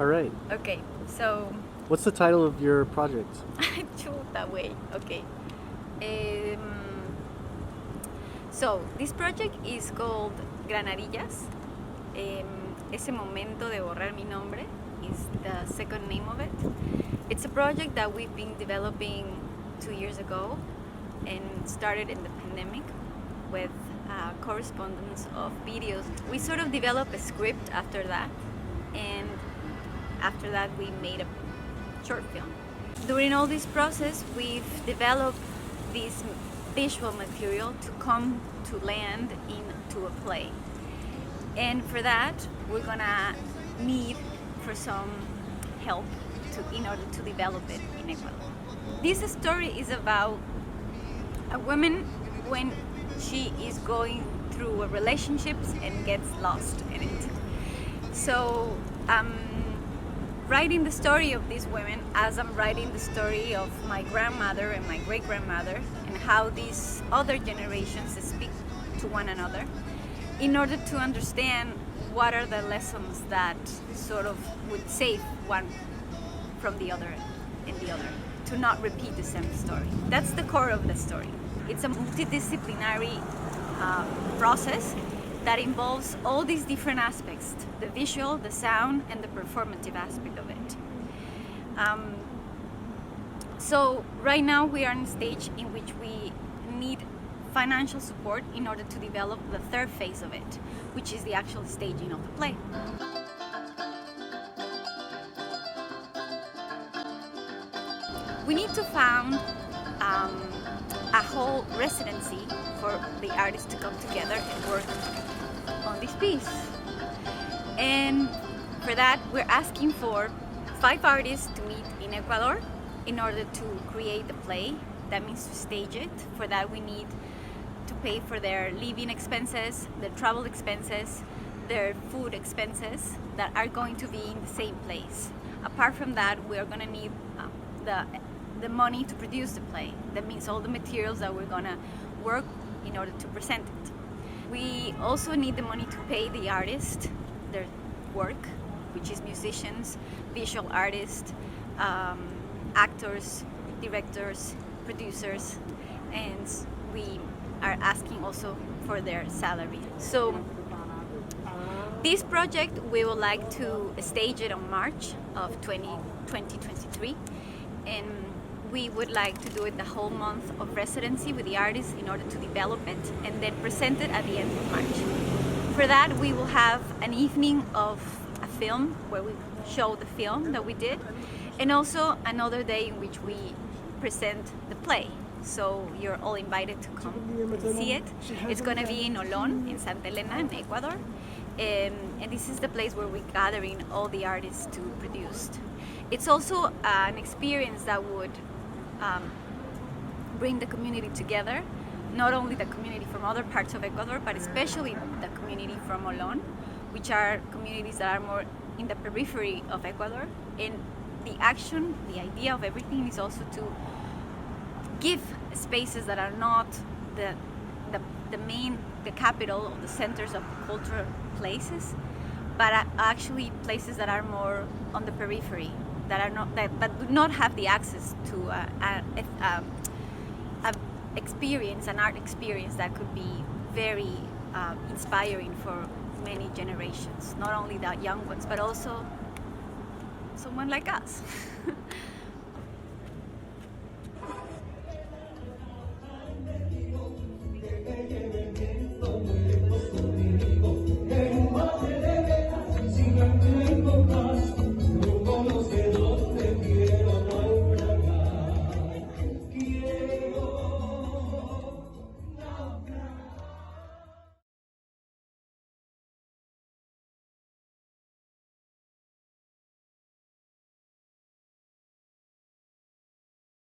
All right. Okay, so What's the title of your project? I chose that way. Okay. So this project is called Granadillas. Ese Momento de Borrar mi Nombre is the second name of it. It's a project that we've been developing 2 years ago and started in the pandemic with correspondence of videos. We sort of developed a script after that, and after that we made a short film. During all this process, we've developed this visual material to come to land into a play. And for that, we're gonna need for some help in order to develop it in Ecuador. This story is about a woman when she is going through a relationships and gets lost in it. So writing the story of these women as I'm writing the story of my grandmother and my great-grandmother and how these other generations speak to one another in order to understand what are the lessons that sort of would save one from the other and the other, to not repeat the same story. That's the core of the story. It's a multidisciplinary process that involves all these different aspects, the visual, the sound, and the performative aspect of it. So right now we are in a stage in which we need financial support in order to develop the third phase of it, which is the actual staging of the play. We need to found a whole residency for the artists to come together and work on this piece. And for that, we're asking for 5 artists to meet in Ecuador in order to create the play. That means to stage it. For that, we need to pay for their living expenses, their travel expenses, their food expenses that are going to be in the same place. Apart from that, we're going to need the money to produce the play. That means all the materials that we're going to work in order to present it. We also need the money to pay the artists their work, which is musicians, visual artists, actors, directors, producers, and we are asking also for their salary. So this project, we would like to stage it on March of 2023, and we would like to do it the whole month of residency with the artists in order to develop it and then present it at the end of March. For that, we will have an evening of a film where we show the film that we did, and also another day in which we present the play. So you're all invited to come and see it. It's going to be in Olón, in Santa Elena, in Ecuador. And this is the place where we're gathering all the artists to produce. It's also an experience that would bring the community together, not only the community from other parts of Ecuador, but especially the community from Olón, which are communities that are more in the periphery of Ecuador. And the action, the idea of everything is also to give spaces that are not the capital or the centers of cultural places, but actually places that are more on the periphery, that are not that do not have the access to experience, an art experience that could be very inspiring for many generations, not only the young ones, but also someone like us.